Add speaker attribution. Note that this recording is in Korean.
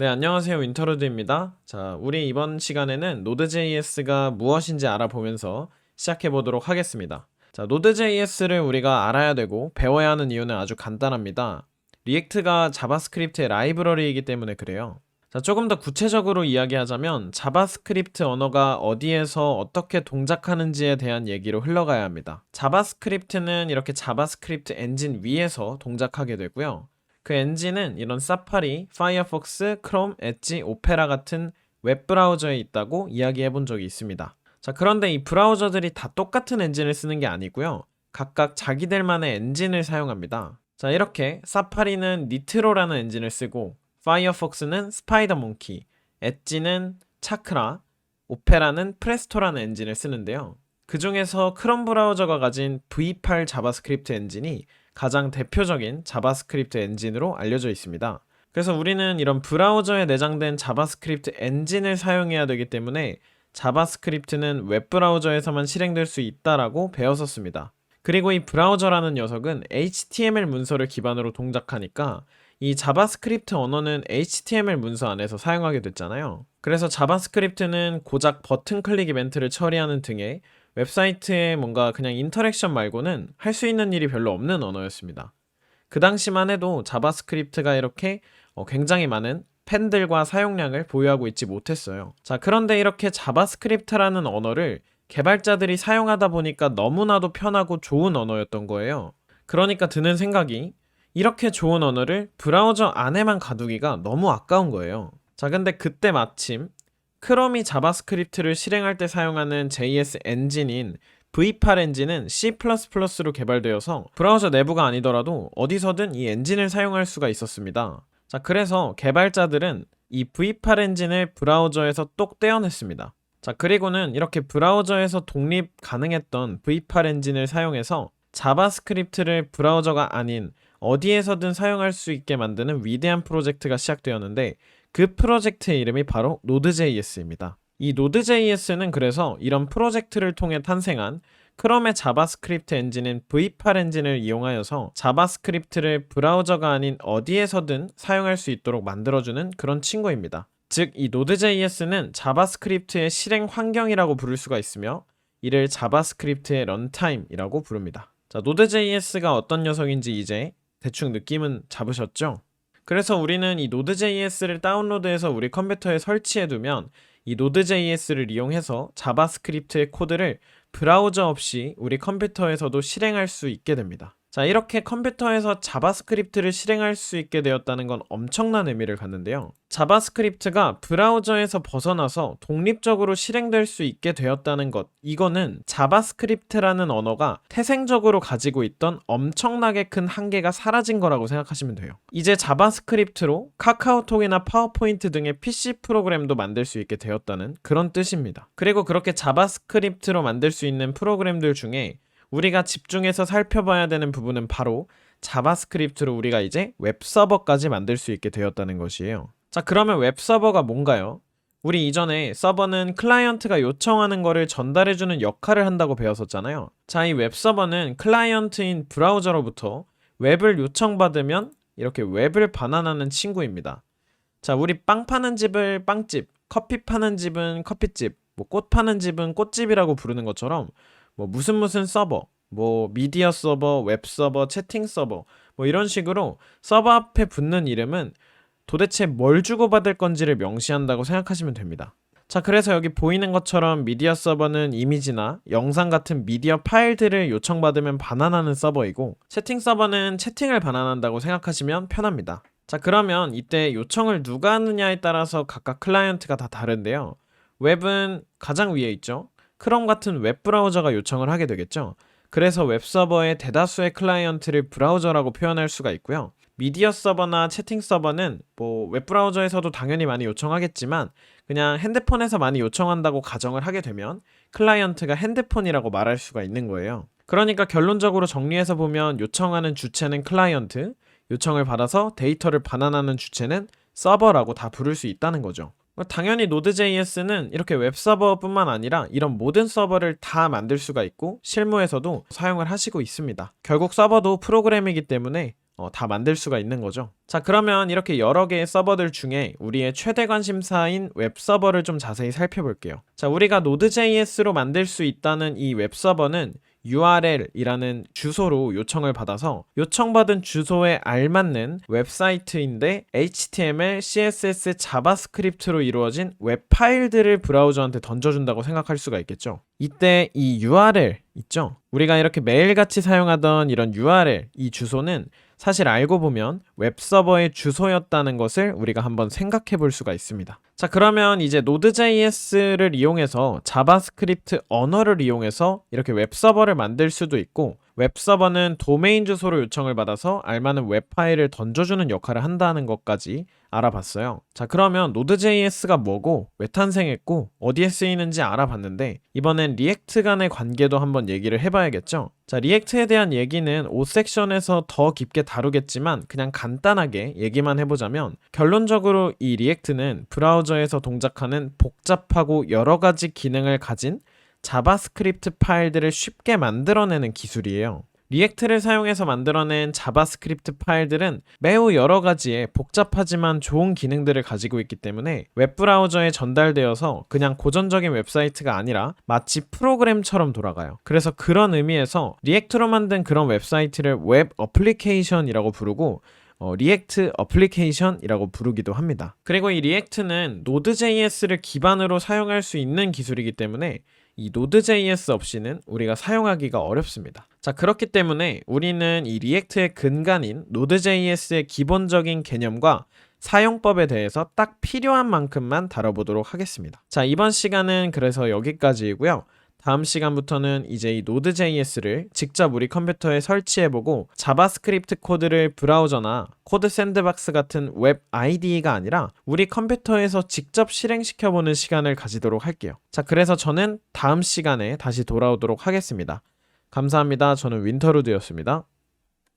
Speaker 1: 네, 안녕하세요. 윈터루드입니다. 자, 우리 이번 시간에는 Node.js가 무엇인지 알아보면서 시작해 보도록 하겠습니다. 자, Node.js를 우리가 알아야 되고 배워야 하는 이유는 아주 간단합니다. 리액트가 자바스크립트의 라이브러리이기 때문에 그래요. 자, 조금 더 구체적으로 이야기하자면 자바스크립트 언어가 어디에서 어떻게 동작하는지에 대한 얘기로 흘러가야 합니다. 자바스크립트는 이렇게 자바스크립트 엔진 위에서 동작하게 되고요. 그 엔진은 이런 사파리, 파이어폭스, 크롬, 엣지, 오페라 같은 웹브라우저에 있다고 이야기해 본 적이 있습니다. 자, 그런데 이 브라우저들이 다 똑같은 엔진을 쓰는 게 아니고요. 각각 자기들만의 엔진을 사용합니다. 자, 이렇게 사파리는 니트로라는 엔진을 쓰고 파이어폭스는 스파이더 몽키, 엣지는 차크라, 오페라는 프레스토라는 엔진을 쓰는데요. 그 중에서 크롬 브라우저가 가진 V8 자바스크립트 엔진이 가장 대표적인 자바스크립트 엔진으로 알려져 있습니다. 그래서 우리는 이런 브라우저에 내장된 자바스크립트 엔진을 사용해야 되기 때문에 자바스크립트는 웹브라우저에서만 실행될 수 있다라고 배웠었습니다. 그리고 이 브라우저라는 녀석은 HTML 문서를 기반으로 동작하니까 이 자바스크립트 언어는 HTML 문서 안에서 사용하게 됐잖아요. 그래서 자바스크립트는 고작 버튼 클릭 이벤트를 처리하는 등의 웹사이트에 뭔가 그냥 인터랙션 말고는 할 수 있는 일이 별로 없는 언어였습니다. 그 당시만 해도 자바스크립트가 이렇게 굉장히 많은 팬들과 사용량을 보유하고 있지 못했어요. 자, 그런데 이렇게 자바스크립트라는 언어를 개발자들이 사용하다 보니까 너무나도 편하고 좋은 언어였던 거예요. 그러니까 드는 생각이 이렇게 좋은 언어를 브라우저 안에만 가두기가 너무 아까운 거예요. 자, 근데 그때 마침 크롬이 자바스크립트를 실행할 때 사용하는 JS 엔진인 V8 엔진은 C++로 개발되어서 브라우저 내부가 아니더라도 어디서든 이 엔진을 사용할 수가 있었습니다. 자, 그래서 개발자들은 이 V8 엔진을 브라우저에서 똑 떼어냈습니다. 자, 그리고는 이렇게 브라우저에서 독립 가능했던 V8 엔진을 사용해서 자바스크립트를 브라우저가 아닌 어디에서든 사용할 수 있게 만드는 위대한 프로젝트가 시작되었는데 그 프로젝트의 이름이 바로 Node.js입니다. 이 Node.js는 그래서 이런 프로젝트를 통해 탄생한 크롬의 자바스크립트 엔진인 V8 엔진을 이용하여서 자바스크립트를 브라우저가 아닌 어디에서든 사용할 수 있도록 만들어주는 그런 친구입니다. 즉, 이 Node.js는 자바스크립트의 실행 환경이라고 부를 수가 있으며 이를 자바스크립트의 런타임이라고 부릅니다. 자, Node.js가 어떤 녀석인지 이제 대충 느낌은 잡으셨죠? 그래서 우리는 이 Node.js를 다운로드해서 우리 컴퓨터에 설치해두면 이 Node.js를 이용해서 자바스크립트의 코드를 브라우저 없이 우리 컴퓨터에서도 실행할 수 있게 됩니다. 자, 이렇게 컴퓨터에서 자바스크립트를 실행할 수 있게 되었다는 건 엄청난 의미를 갖는데요. 자바스크립트가 브라우저에서 벗어나서 독립적으로 실행될 수 있게 되었다는 것, 이거는 자바스크립트라는 언어가 태생적으로 가지고 있던 엄청나게 큰 한계가 사라진 거라고 생각하시면 돼요. 이제 자바스크립트로 카카오톡이나 파워포인트 등의 PC 프로그램도 만들 수 있게 되었다는 그런 뜻입니다. 그리고 그렇게 자바스크립트로 만들 수 있는 프로그램들 중에 우리가 집중해서 살펴봐야 되는 부분은 바로 자바스크립트로 우리가 이제 웹서버까지 만들 수 있게 되었다는 것이에요. 자, 그러면 웹서버가 뭔가요? 우리 이전에 서버는 클라이언트가 요청하는 거를 전달해주는 역할을 한다고 배웠었잖아요. 자, 이 웹서버는 클라이언트인 브라우저로부터 웹을 요청받으면 이렇게 웹을 반환하는 친구입니다. 자, 우리 빵 파는 집을 빵집, 커피 파는 집은 커피집, 꽃 파는 집은 꽃집이라고 부르는 것처럼 무슨 서버, 미디어 서버, 웹 서버, 채팅 서버, 이런 식으로 서버 앞에 붙는 이름은 도대체 뭘 주고받을 건지를 명시한다고 생각하시면 됩니다. 자, 그래서 여기 보이는 것처럼 미디어 서버는 이미지나 영상 같은 미디어 파일들을 요청받으면 반환하는 서버이고, 채팅 서버는 채팅을 반환한다고 생각하시면 편합니다. 자, 그러면 이때 요청을 누가 하느냐에 따라서 각각 클라이언트가 다 다른데요. 웹은 가장 위에 있죠. 크롬 같은 웹브라우저가 요청을 하게 되겠죠. 그래서 웹서버의 대다수의 클라이언트를 브라우저라고 표현할 수가 있고요. 미디어 서버나 채팅 서버는 웹브라우저에서도 당연히 많이 요청하겠지만 그냥 핸드폰에서 많이 요청한다고 가정을 하게 되면 클라이언트가 핸드폰이라고 말할 수가 있는 거예요. 그러니까 결론적으로 정리해서 보면 요청하는 주체는 클라이언트, 요청을 받아서 데이터를 반환하는 주체는 서버라고 다 부를 수 있다는 거죠. 당연히 Node.js는 이렇게 웹서버뿐만 아니라 이런 모든 서버를 다 만들 수가 있고 실무에서도 사용을 하시고 있습니다. 결국 서버도 프로그램이기 때문에 다 만들 수가 있는 거죠. 자, 그러면 이렇게 여러 개의 서버들 중에 우리의 최대 관심사인 웹서버를 좀 자세히 살펴볼게요. 자, 우리가 Node.js로 만들 수 있다는 이 웹서버는 URL이라는 주소로 요청을 받아서 요청받은 주소에 알맞는 웹사이트인데 HTML, CSS, 자바스크립트로 이루어진 웹 파일들을 브라우저한테 던져준다고 생각할 수가 있겠죠. 이때 이 URL 있죠? 우리가 이렇게 매일같이 사용하던 이런 URL, 이 주소는 사실 알고 보면 웹서버의 주소였다는 것을 우리가 한번 생각해 볼 수가 있습니다. 자, 그러면 이제 Node.js를 이용해서 자바스크립트 언어를 이용해서 이렇게 웹서버를 만들 수도 있고, 웹서버는 도메인 주소로 요청을 받아서 알맞은 웹 파일을 던져주는 역할을 한다는 것까지 알아봤어요. 자, 그러면 Node.js가 뭐고 왜 탄생했고 어디에 쓰이는지 알아봤는데, 이번엔 리액트 간의 관계도 한번 얘기를 해봐야겠죠. 자, 리액트에 대한 얘기는 5섹션에서 더 깊게 다루겠지만 그냥 간단하게 얘기만 해보자면, 결론적으로 이 리액트는 브라우저에서 동작하는 복잡하고 여러 가지 기능을 가진 자바스크립트 파일들을 쉽게 만들어내는 기술이에요. 리액트를 사용해서 만들어낸 자바스크립트 파일들은 매우 여러 가지의 복잡하지만 좋은 기능들을 가지고 있기 때문에 웹브라우저에 전달되어서 그냥 고전적인 웹사이트가 아니라 마치 프로그램처럼 돌아가요. 그래서 그런 의미에서 리액트로 만든 그런 웹사이트를 웹 어플리케이션이라고 부르고 리액트 어플리케이션이라고 부르기도 합니다. 그리고 이 리액트는 Node.js를 기반으로 사용할 수 있는 기술이기 때문에 이 Node.js 없이는 우리가 사용하기가 어렵습니다. 자, 그렇기 때문에 우리는 이 리액트의 근간인 Node.js의 기본적인 개념과 사용법에 대해서 딱 필요한 만큼만 다뤄보도록 하겠습니다. 자, 이번 시간은 그래서 여기까지이고요. 다음 시간부터는 이제 이 Node.js를 직접 우리 컴퓨터에 설치해보고 자바스크립트 코드를 브라우저나 코드 샌드박스 같은 웹 IDE가 아니라 우리 컴퓨터에서 직접 실행시켜보는 시간을 가지도록 할게요. 자, 그래서 저는 다음 시간에 다시 돌아오도록 하겠습니다. 감사합니다. 저는 윈터루드였습니다.